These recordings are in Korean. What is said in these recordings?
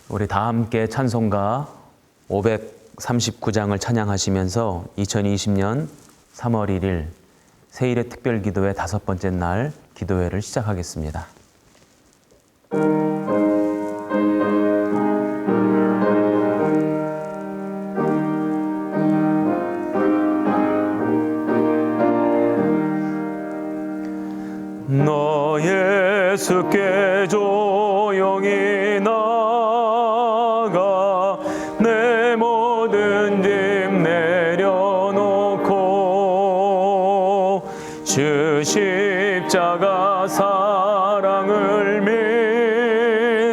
우리 다 함께 찬송가 539장을 찬양하시면서 2020년 3월 1일 세일의 특별기도회 5번째 날 기도회를 시작하겠습니다. 너 예수께 조용히 나가 내 모든 짐 내려놓고 주 십자가 사랑을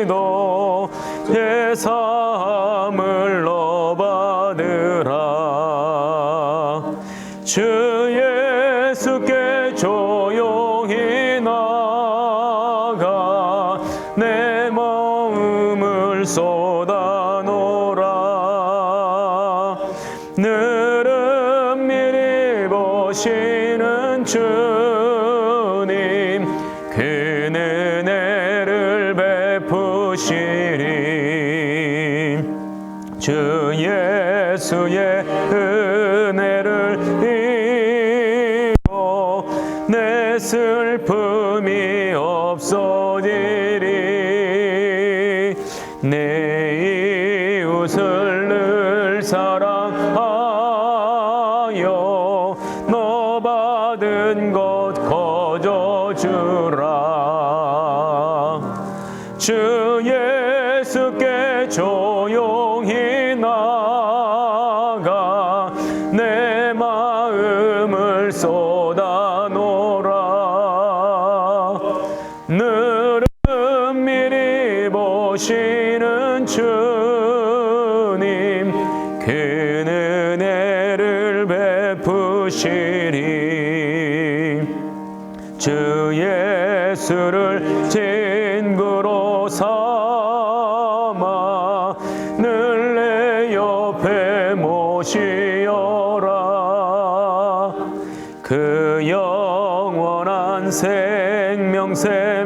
믿어 예사함을 너 받으라. 주 예수께 조용히 나가 내 마음을 쏟아놓으라. 늘은 미리 보시는 주님 그 은혜를 베푸시리. 주 예수의 은혜를 입어 내 슬픔이 없어지리. 내 이웃을 늘 사랑하여 너 받은 것 거저주라. 주 예수께 조용히 나가 내 마음을 쏟아놓으라. 늘은 미리 보시는 주님 그 은혜를 베푸시리. 주 예수를 친구로 삼아 늘 내 옆에 모시어라. 그 영원한 생명 샘물에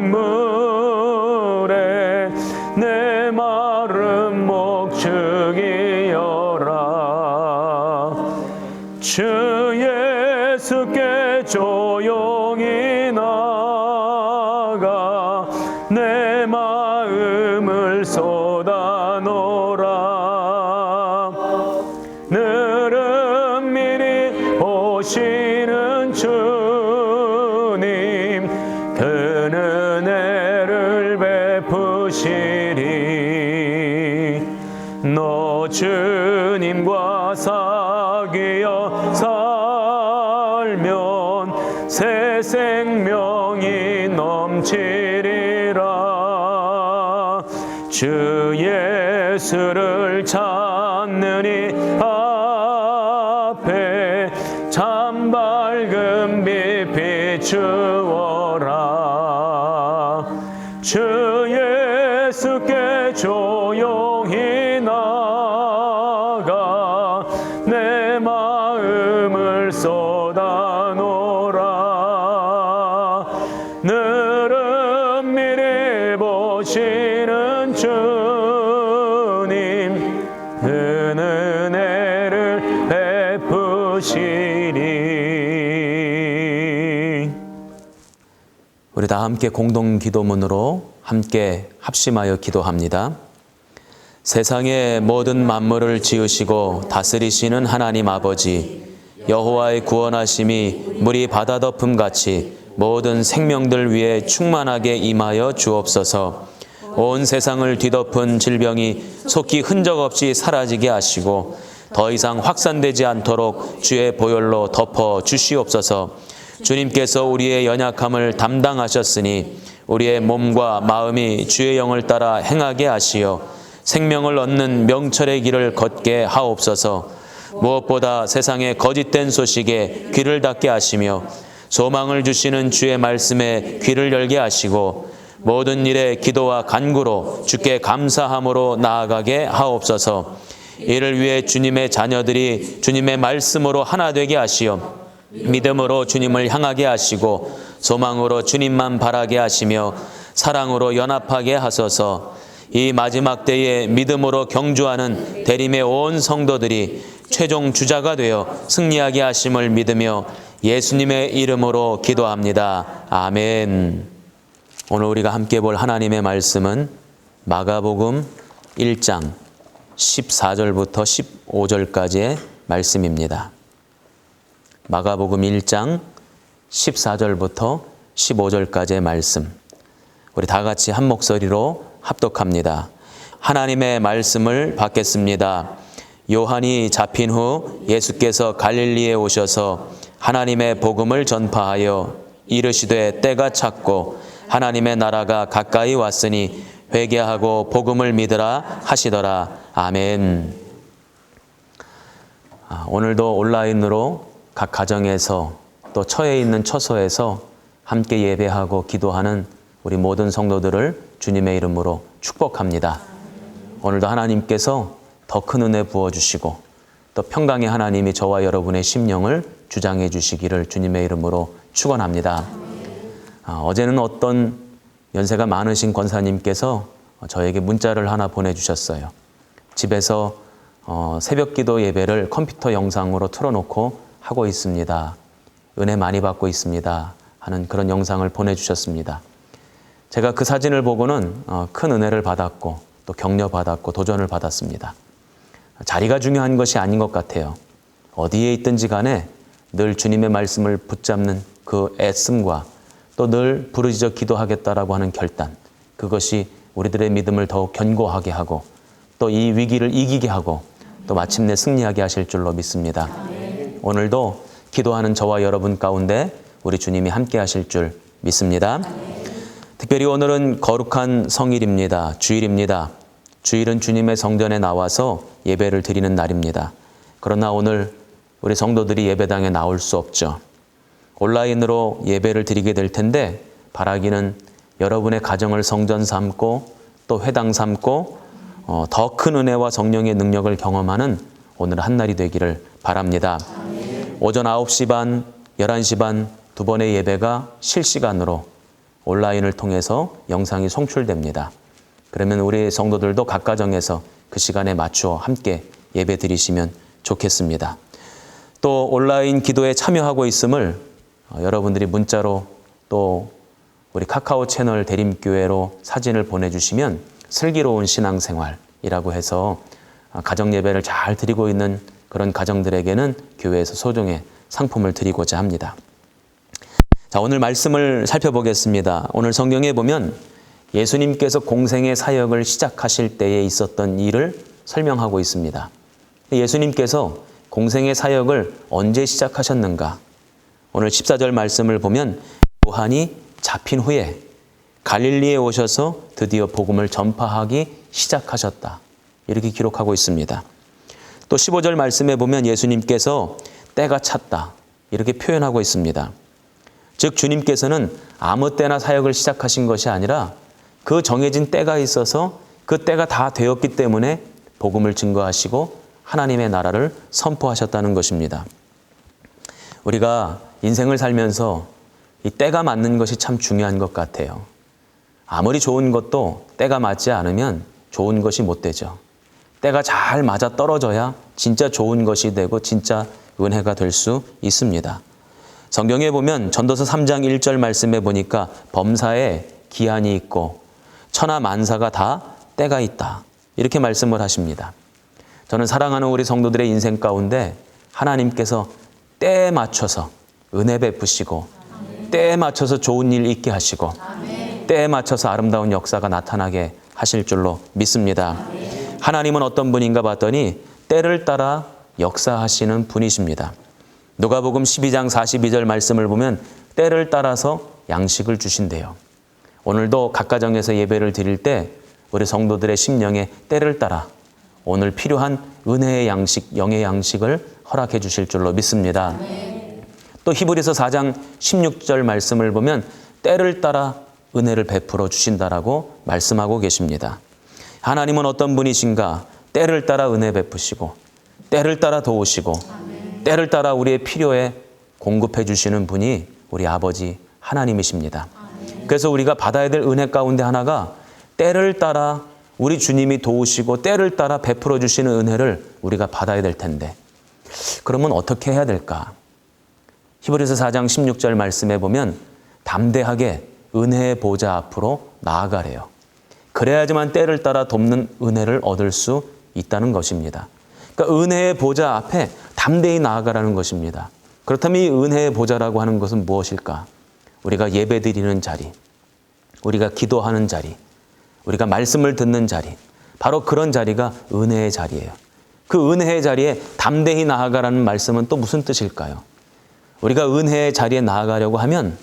내 마른 목 죽이어라. 주 예수께 조용히 나가 내 마음을 쏟아놓으라. 늘은 미리 보시는 주님 그 은혜를 베푸시리. 너 주님과 사귀어 살면 새 생명이 넘치리라. 주 예수를 찾느니 앞에 참 밝은 빛 비추어라. 주 예수께 조용히 나가 내 마음을 쏟아놓으라. 늘은 미리 보시는 주님 그 은혜를 베푸시리. 우리 다 함께 공동 기도문으로 함께 합심하여 기도합니다. 세상의 모든 만물을 지으시고 다스리시는 하나님 아버지, 여호와의 구원하심이 물이 바다 덮음같이 모든 생명들 위에 충만하게 임하여 주옵소서. 온 세상을 뒤덮은 질병이 속히 흔적 없이 사라지게 하시고 더 이상 확산되지 않도록 주의 보혈로 덮어 주시옵소서. 주님께서 우리의 연약함을 담당하셨으니 우리의 몸과 마음이 주의 영을 따라 행하게 하시어 생명을 얻는 명철의 길을 걷게 하옵소서. 무엇보다 세상의 거짓된 소식에 귀를 닫게 하시며 소망을 주시는 주의 말씀에 귀를 열게 하시고 모든 일에 기도와 간구로 주께 감사함으로 나아가게 하옵소서. 이를 위해 주님의 자녀들이 주님의 말씀으로 하나 되게 하시어 믿음으로 주님을 향하게 하시고 소망으로 주님만 바라게 하시며 사랑으로 연합하게 하소서. 이 마지막 때에 믿음으로 경주하는 대림의 온 성도들이 최종 주자가 되어 승리하게 하심을 믿으며 예수님의 이름으로 기도합니다. 아멘. 오늘 우리가 함께 볼 하나님의 말씀은 마가복음 1장 14절부터 15절까지의 말씀입니다. 마가복음 1장 14절부터 15절까지의 말씀. 우리 다 같이 한 목소리로 합독합니다. 하나님의 말씀을 받겠습니다. 요한이 잡힌 후 예수께서 갈릴리에 오셔서 하나님의 복음을 전파하여 이르시되 때가 찼고 하나님의 나라가 가까이 왔으니 회개하고 복음을 믿으라 하시더라. 아멘. 오늘도 온라인으로 각 가정에서 또 처해 있는 처소에서 함께 예배하고 기도하는 우리 모든 성도들을 주님의 이름으로 축복합니다. 오늘도 하나님께서 더 큰 은혜 부어주시고 또 평강의 하나님이 저와 여러분의 심령을 주장해 주시기를 주님의 이름으로 축원합니다. 어제는 어떤 연세가 많으신 권사님께서 저에게 문자를 하나 보내주셨어요. 집에서 새벽기도 예배를 컴퓨터 영상으로 틀어놓고 하고 있습니다. 은혜 많이 받고 있습니다. 하는 그런 영상을 보내주셨습니다. 제가 그 사진을 보고는 큰 은혜를 받았고 또 격려받았고 도전을 받았습니다. 자리가 중요한 것이 아닌 것 같아요. 어디에 있든지 간에 늘 주님의 말씀을 붙잡는 그 애씀과 또 늘 부르짖어 기도하겠다라고 하는 결단, 그것이 우리들의 믿음을 더욱 견고하게 하고 또 이 위기를 이기게 하고 또 마침내 승리하게 하실 줄로 믿습니다. 오늘도 기도하는 저와 여러분 가운데 우리 주님이 함께 하실 줄 믿습니다. 특별히 오늘은 거룩한 성일입니다. 주일입니다. 주일은 주님의 성전에 나와서 예배를 드리는 날입니다. 그러나 오늘 우리 성도들이 예배당에 나올 수 없죠. 온라인으로 예배를 드리게 될 텐데 바라기는 여러분의 가정을 성전 삼고 또 회당 삼고 더 큰 은혜와 성령의 능력을 경험하는 오늘 한날이 되기를 바랍니다. 오전 9시 반, 11시 반 두 번의 예배가 실시간으로 온라인을 통해서 영상이 송출됩니다. 그러면 우리 성도들도 각 가정에서 그 시간에 맞추어 함께 예배 드리시면 좋겠습니다. 또 온라인 기도에 참여하고 있음을 여러분들이 문자로 또 우리 카카오 채널 대림교회로 사진을 보내주시면 슬기로운 신앙생활이라고 해서 가정 예배를 잘 드리고 있는 그런 가정들에게는 교회에서 소정의 상품을 드리고자 합니다. 자, 오늘 말씀을 살펴보겠습니다. 오늘 성경에 보면 예수님께서 공생의 사역을 시작하실 때에 있었던 일을 설명하고 있습니다. 예수님께서 공생의 사역을 언제 시작하셨는가? 오늘 14절 말씀을 보면 요한이 잡힌 후에 갈릴리에 오셔서 드디어 복음을 전파하기 시작하셨다. 이렇게 기록하고 있습니다. 또 15절 말씀에 보면 예수님께서 때가 찼다. 이렇게 표현하고 있습니다. 즉 주님께서는 아무 때나 사역을 시작하신 것이 아니라 그 정해진 때가 있어서 그 때가 다 되었기 때문에 복음을 증거하시고 하나님의 나라를 선포하셨다는 것입니다. 우리가 인생을 살면서 이 때가 맞는 것이 참 중요한 것 같아요. 아무리 좋은 것도 때가 맞지 않으면 좋은 것이 못 되죠. 때가 잘 맞아 떨어져야 진짜 좋은 것이 되고 진짜 은혜가 될 수 있습니다. 성경에 보면 전도서 3장 1절 말씀에 보니까 범사에 기한이 있고 천하 만사가 다 때가 있다. 이렇게 말씀을 하십니다. 저는 사랑하는 우리 성도들의 인생 가운데 하나님께서 때에 맞춰서 은혜 베푸시고 때에 맞춰서 좋은 일 있게 하시고 때에 맞춰서 아름다운 역사가 나타나게 하실 줄로 믿습니다. 하나님은 어떤 분인가 봤더니 때를 따라 역사하시는 분이십니다. 누가복음 12장 42절 말씀을 보면 때를 따라서 양식을 주신대요. 오늘도 각 가정에서 예배를 드릴 때 우리 성도들의 심령에 때를 따라 오늘 필요한 은혜의 양식, 영의 양식을 허락해 주실 줄로 믿습니다. 또 히브리서 4장 16절 말씀을 보면 때를 따라 은혜를 베풀어 주신다라고 말씀하고 계십니다. 하나님은 어떤 분이신가? 때를 따라 은혜 베푸시고 때를 따라 도우시고 때를 따라 우리의 필요에 공급해 주시는 분이 우리 아버지 하나님이십니다. 그래서 우리가 받아야 될 은혜 가운데 하나가 때를 따라 우리 주님이 도우시고 때를 따라 베풀어 주시는 은혜를 우리가 받아야 될 텐데 그러면 어떻게 해야 될까? 히브리서 4장 16절 말씀에 보면 담대하게 은혜의 보좌 앞으로 나아가래요. 그래야지만 때를 따라 돕는 은혜를 얻을 수 있다는 것입니다. 그러니까 은혜의 보좌 앞에 담대히 나아가라는 것입니다. 그렇다면 이 은혜의 보좌라고 하는 것은 무엇일까? 우리가 예배드리는 자리, 우리가 기도하는 자리, 우리가 말씀을 듣는 자리, 바로 그런 자리가 은혜의 자리예요. 그 은혜의 자리에 담대히 나아가라는 말씀은 또 무슨 뜻일까요? 우리가 은혜의 자리에 나아가려고 하면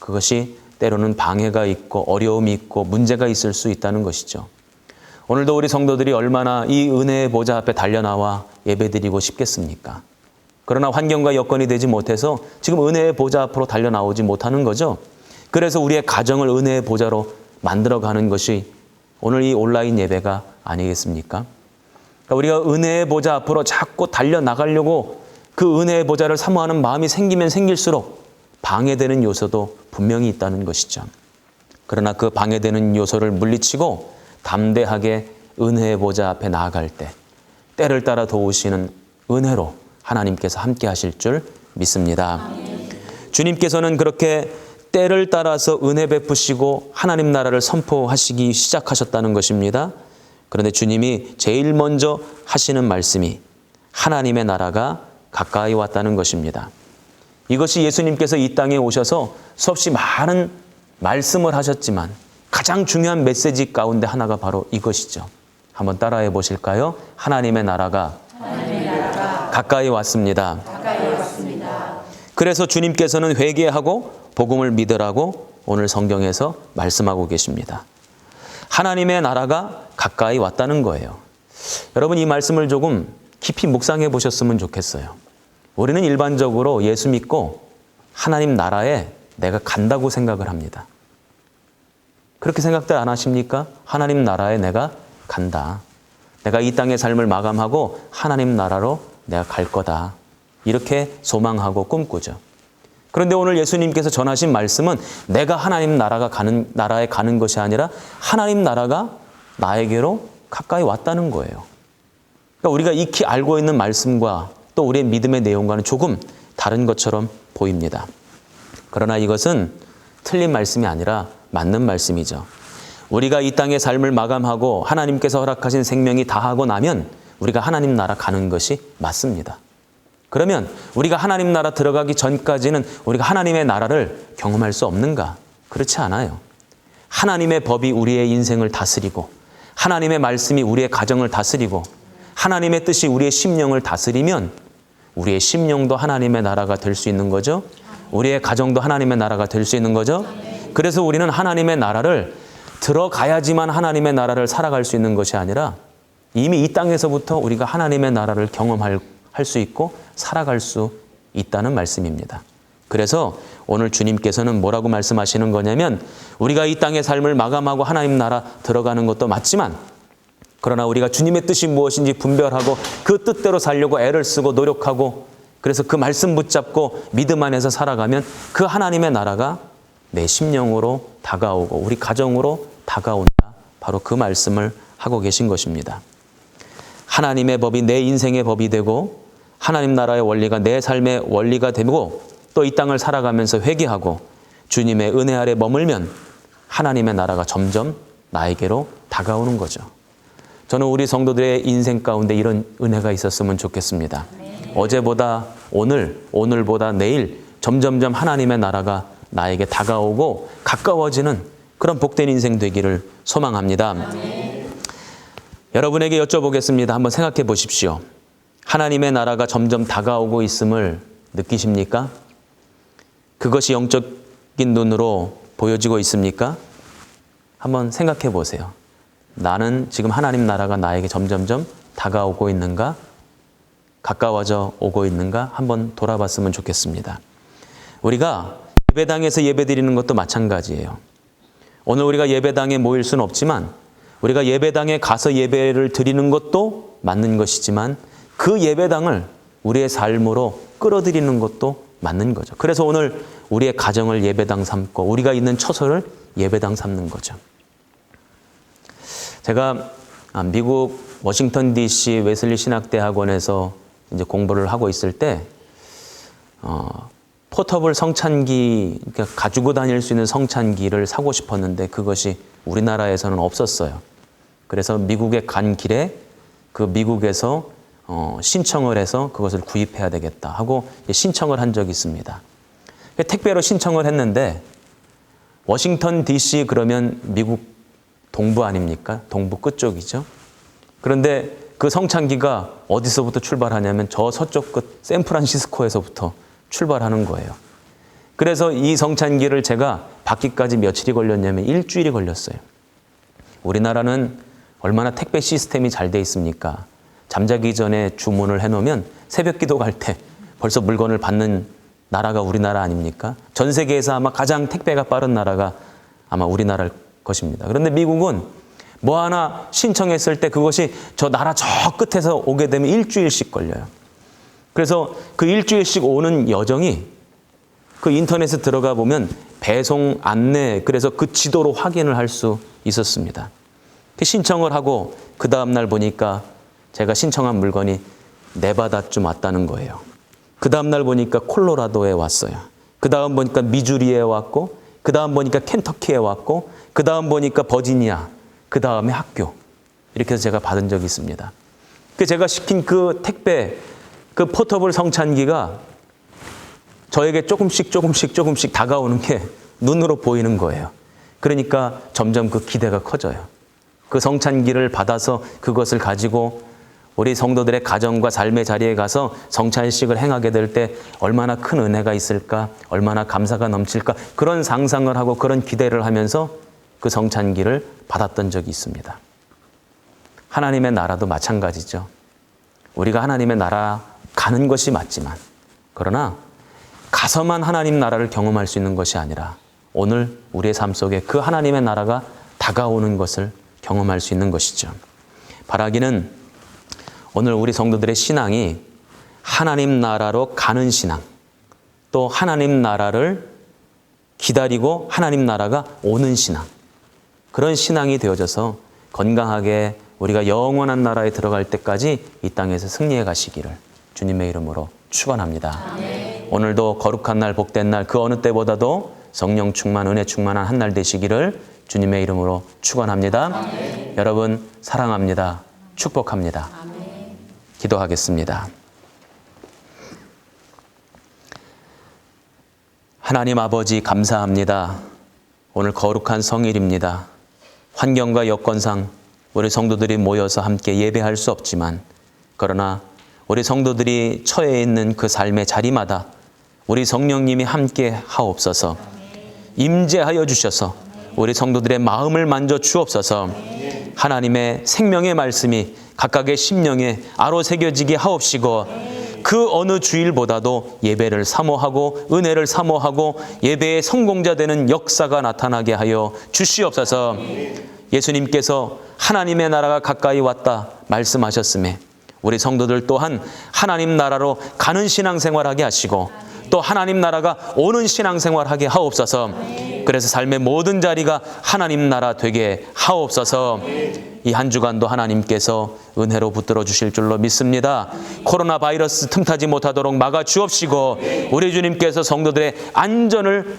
그것이 때로는 방해가 있고 어려움이 있고 문제가 있을 수 있다는 것이죠. 오늘도 우리 성도들이 얼마나 이 은혜의 보좌 앞에 달려나와 예배드리고 싶겠습니까? 그러나 환경과 여건이 되지 못해서 지금 은혜의 보좌 앞으로 달려나오지 못하는 거죠. 그래서 우리의 가정을 은혜의 보좌로 만들어가는 것이 오늘 이 온라인 예배가 아니겠습니까? 그러니까 우리가 은혜의 보좌 앞으로 자꾸 달려나가려고 그 은혜의 보좌를 사모하는 마음이 생기면 생길수록 방해되는 요소도 분명히 있다는 것이죠. 그러나 그 방해되는 요소를 물리치고 담대하게 은혜의 보좌 앞에 나아갈 때 때를 따라 도우시는 은혜로 하나님께서 함께 하실 줄 믿습니다. 주님께서는 그렇게 때를 따라서 은혜 베푸시고 하나님 나라를 선포하시기 시작하셨다는 것입니다. 그런데 주님이 제일 먼저 하시는 말씀이 하나님의 나라가 가까이 왔다는 것입니다. 이것이 예수님께서 이 땅에 오셔서 수없이 많은 말씀을 하셨지만 가장 중요한 메시지 가운데 하나가 바로 이것이죠. 한번 따라해 보실까요? 하나님의 나라가 가까이 왔습니다. 그래서 주님께서는 회개하고 복음을 믿으라고 오늘 성경에서 말씀하고 계십니다. 하나님의 나라가 가까이 왔다는 거예요. 여러분 이 말씀을 조금 깊이 묵상해 보셨으면 좋겠어요. 우리는 일반적으로 예수 믿고 하나님 나라에 내가 간다고 생각을 합니다. 그렇게 생각들 안 하십니까? 하나님 나라에 내가 간다. 내가 이 땅의 삶을 마감하고 하나님 나라로 내가 갈 거다. 이렇게 소망하고 꿈꾸죠. 그런데 오늘 예수님께서 전하신 말씀은 내가 하나님 나라에 가는 것이 아니라 하나님 나라가 나에게로 가까이 왔다는 거예요. 그러니까 우리가 익히 알고 있는 말씀과 또 우리의 믿음의 내용과는 조금 다른 것처럼 보입니다. 그러나 이것은 틀린 말씀이 아니라 맞는 말씀이죠. 우리가 이 땅의 삶을 마감하고 하나님께서 허락하신 생명이 다하고 나면 우리가 하나님 나라 가는 것이 맞습니다. 그러면 우리가 하나님 나라 들어가기 전까지는 우리가 하나님의 나라를 경험할 수 없는가? 그렇지 않아요. 하나님의 법이 우리의 인생을 다스리고 하나님의 말씀이 우리의 가정을 다스리고 하나님의 뜻이 우리의 심령을 다스리면 우리의 심령도 하나님의 나라가 될 수 있는 거죠. 우리의 가정도 하나님의 나라가 될 수 있는 거죠. 그래서 우리는 하나님의 나라를 들어가야지만 하나님의 나라를 살아갈 수 있는 것이 아니라 이미 이 땅에서부터 우리가 하나님의 나라를 경험할 수 있고 살아갈 수 있다는 말씀입니다. 그래서 오늘 주님께서는 뭐라고 말씀하시는 거냐면 우리가 이 땅의 삶을 마감하고 하나님 나라 들어가는 것도 맞지만 그러나 우리가 주님의 뜻이 무엇인지 분별하고 그 뜻대로 살려고 애를 쓰고 노력하고 그래서 그 말씀 붙잡고 믿음 안에서 살아가면 그 하나님의 나라가 내 심령으로 다가오고 우리 가정으로 다가온다. 바로 그 말씀을 하고 계신 것입니다. 하나님의 법이 내 인생의 법이 되고 하나님 나라의 원리가 내 삶의 원리가 되고 또 이 땅을 살아가면서 회개하고 주님의 은혜 아래 머물면 하나님의 나라가 점점 나에게로 다가오는 거죠. 저는 우리 성도들의 인생 가운데 이런 은혜가 있었으면 좋겠습니다. 어제보다 오늘, 오늘보다 내일 점점점 하나님의 나라가 나에게 다가오고 가까워지는 그런 복된 인생 되기를 소망합니다. 여러분에게 여쭤보겠습니다. 한번 생각해 보십시오. 하나님의 나라가 점점 다가오고 있음을 느끼십니까? 그것이 영적인 눈으로 보여지고 있습니까? 한번 생각해 보세요. 나는 지금 하나님 나라가 나에게 점점점 다가오고 있는가? 가까워져 오고 있는가? 한번 돌아봤으면 좋겠습니다. 우리가 예배당에서 예배드리는 것도 마찬가지예요. 오늘 우리가 예배당에 모일 수는 없지만 우리가 예배당에 가서 예배를 드리는 것도 맞는 것이지만 그 예배당을 우리의 삶으로 끌어들이는 것도 맞는 거죠. 그래서 오늘 우리의 가정을 예배당 삼고 우리가 있는 처소를 예배당 삼는 거죠. 제가 미국 워싱턴 DC 웨슬리 신학대학원에서 이제 공부를 하고 있을 때 포터블 성찬기, 그러니까 가지고 다닐 수 있는 성찬기를 사고 싶었는데 그것이 우리나라에서는 없었어요. 그래서 미국에 간 길에 그 미국에서 신청을 해서 그것을 구입해야 되겠다 하고 신청을 한 적이 있습니다. 택배로 신청을 했는데 워싱턴 DC 그러면 미국 동부 아닙니까? 동부 끝쪽이죠. 그런데 그 성찬기가 어디서부터 출발하냐면 저 서쪽 끝 샌프란시스코에서부터 출발하는 거예요. 그래서 이 성찬기를 제가 받기까지 며칠이 걸렸냐면 일주일이 걸렸어요. 우리나라는 얼마나 택배 시스템이 잘 돼 있습니까? 잠자기 전에 주문을 해놓으면 새벽 기도 갈 때 벌써 물건을 받는 나라가 우리나라 아닙니까? 전 세계에서 아마 가장 택배가 빠른 나라가 아마 우리나라일 것입니다. 그런데 미국은 뭐 하나 신청했을 때 그것이 저 나라 저 끝에서 오게 되면 일주일씩 걸려요. 그래서 그 일주일씩 오는 여정이 그 인터넷에 들어가 보면 배송 안내, 그래서 그 지도로 확인을 할 수 있었습니다. 신청을 하고 그 다음날 보니까 제가 신청한 물건이 네바다쯤 왔다는 거예요. 그 다음날 보니까 콜로라도에 왔어요. 그 다음 보니까 미주리에 왔고, 그 다음 보니까 켄터키에 왔고, 그 다음 보니까 버지니아, 그 다음에 학교. 이렇게 해서 제가 받은 적이 있습니다. 제가 시킨 그 택배, 그 포터블 성찬기가 저에게 조금씩 다가오는 게 눈으로 보이는 거예요. 그러니까 점점 그 기대가 커져요. 그 성찬기를 받아서 그것을 가지고 우리 성도들의 가정과 삶의 자리에 가서 성찬식을 행하게 될 때 얼마나 큰 은혜가 있을까, 얼마나 감사가 넘칠까, 그런 상상을 하고 그런 기대를 하면서 그 성찬기를 받았던 적이 있습니다. 하나님의 나라도 마찬가지죠. 우리가 하나님의 나라 가는 것이 맞지만, 그러나 가서만 하나님 나라를 경험할 수 있는 것이 아니라 오늘 우리의 삶 속에 그 하나님의 나라가 다가오는 것을 경험할 수 있는 것이죠. 바라기는 오늘 우리 성도들의 신앙이 하나님 나라로 가는 신앙, 또 하나님 나라를 기다리고 하나님 나라가 오는 신앙, 그런 신앙이 되어져서 건강하게 우리가 영원한 나라에 들어갈 때까지 이 땅에서 승리해 가시기를 주님의 이름으로 축원합니다. 아멘. 오늘도 거룩한 날, 복된 날, 그 어느 때보다도 성령 충만, 은혜 충만한 한 날 되시기를 주님의 이름으로 축원합니다. 아멘. 여러분 사랑합니다. 축복합니다. 아멘. 기도하겠습니다. 하나님 아버지 감사합니다. 오늘 거룩한 성일입니다. 환경과 여건상 우리 성도들이 모여서 함께 예배할 수 없지만, 그러나 우리 성도들이 처해 있는 그 삶의 자리마다 우리 성령님이 함께 하옵소서. 임재하여 주셔서 우리 성도들의 마음을 만져 주옵소서. 하나님의 생명의 말씀이 각각의 심령에 아로 새겨지게 하옵시고, 그 어느 주일보다도 예배를 사모하고 은혜를 사모하고 예배의 성공자 되는 역사가 나타나게 하여 주시옵소서. 예수님께서 하나님의 나라가 가까이 왔다 말씀하셨음에 우리 성도들 또한 하나님 나라로 가는 신앙생활하게 하시고 또 하나님 나라가 오는 신앙생활하게 하옵소서. 그래서 삶의 모든 자리가 하나님 나라 되게 하옵소서. 이 한 주간도 하나님께서 은혜로 붙들어 주실 줄로 믿습니다. 코로나 바이러스 틈타지 못하도록 막아 주옵시고 우리 주님께서 성도들의 안전을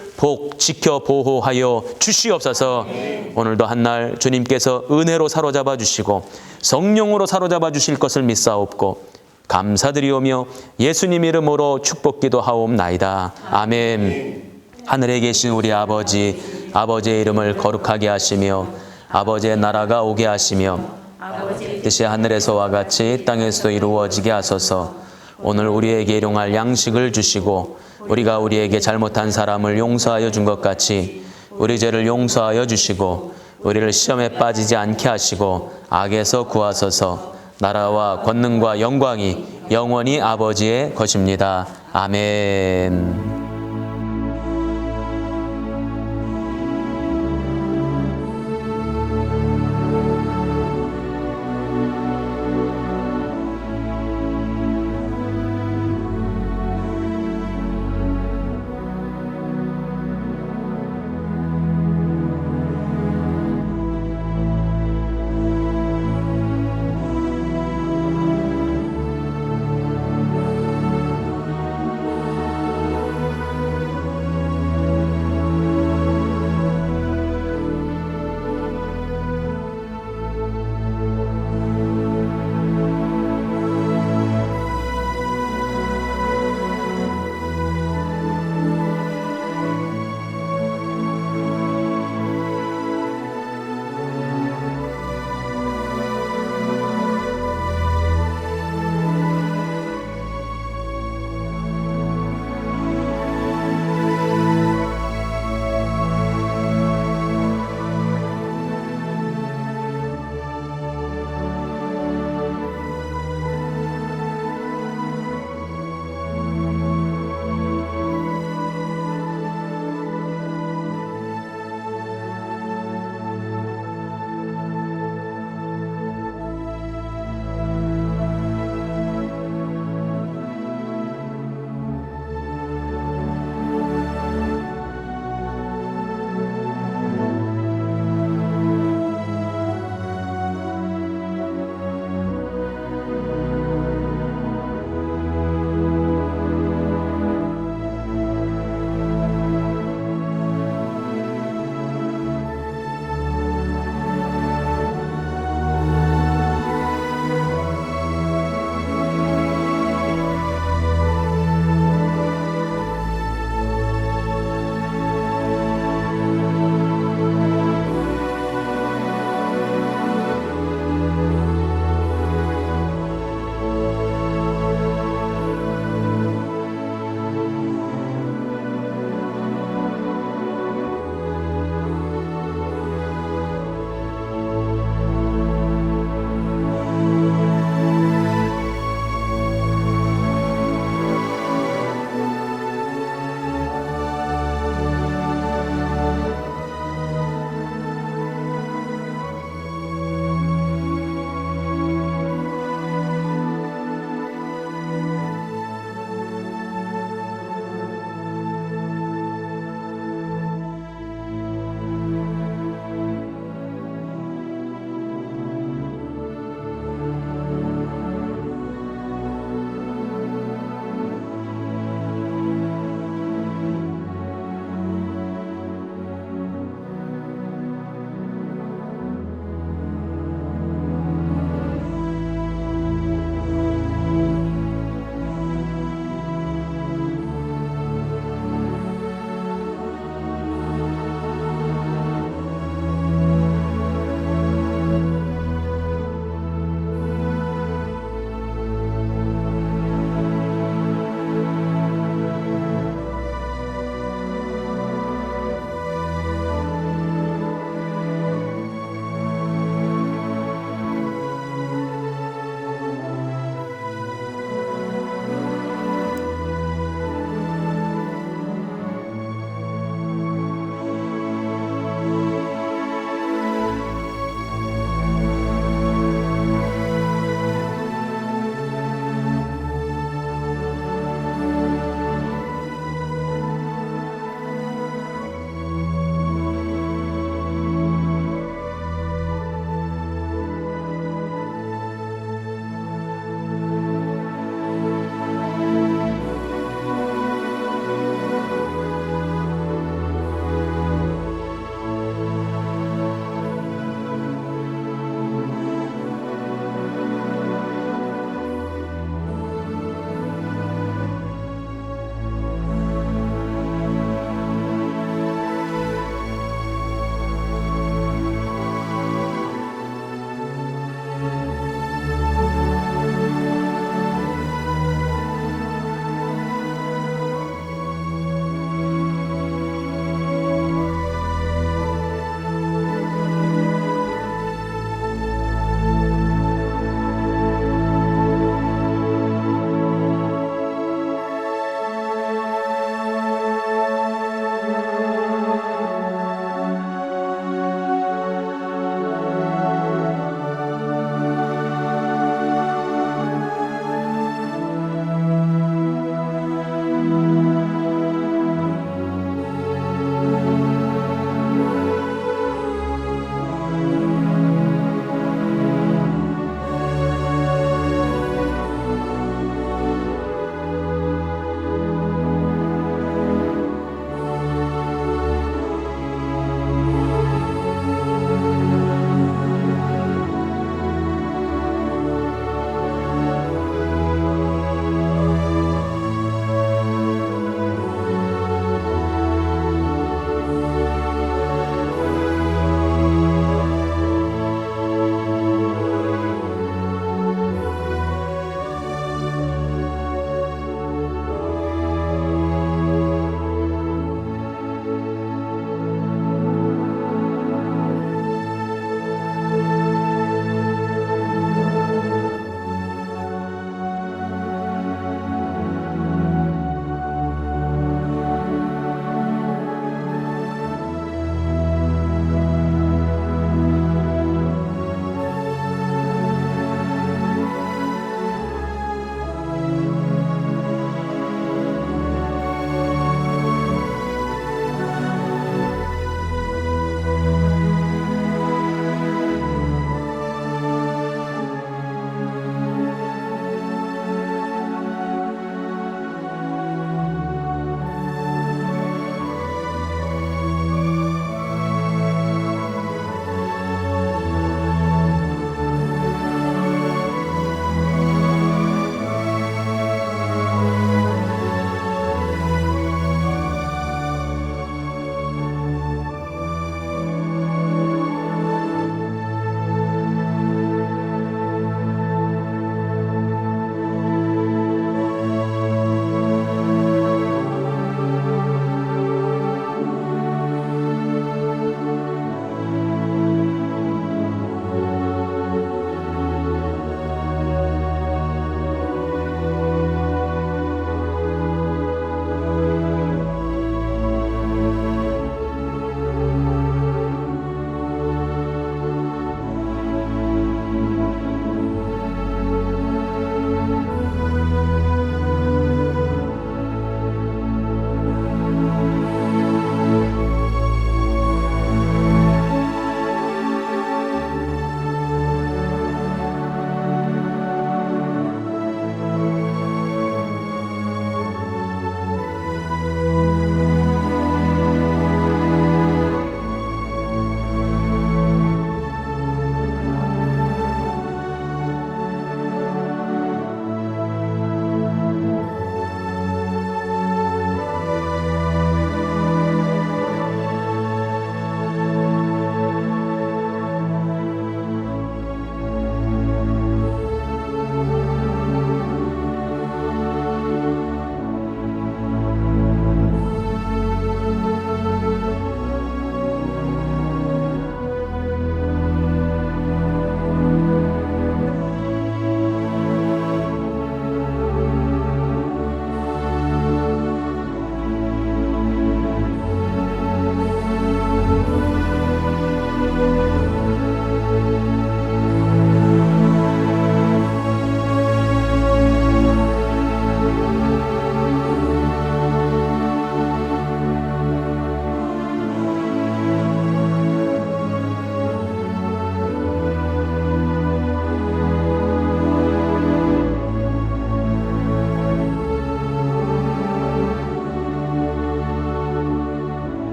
지켜 보호하여 주시옵소서. 오늘도 한날 주님께서 은혜로 사로잡아 주시고 성령으로 사로잡아 주실 것을 믿사옵고 감사드리오며 예수님 이름으로 축복기도 하옵나이다. 아멘. 하늘에 계신 우리 아버지, 아버지의 이름을 거룩하게 하시며 아버지의 나라가 오게 하시며 뜻이 하늘에서와 같이 땅에서도 이루어지게 하소서. 오늘 우리에게 일용할 양식을 주시고 우리가 우리에게 잘못한 사람을 용서하여 준 것 같이 우리 죄를 용서하여 주시고 우리를 시험에 빠지지 않게 하시고 악에서 구하소서. 나라와 권능과 영광이 영원히 아버지의 것입니다. 아멘.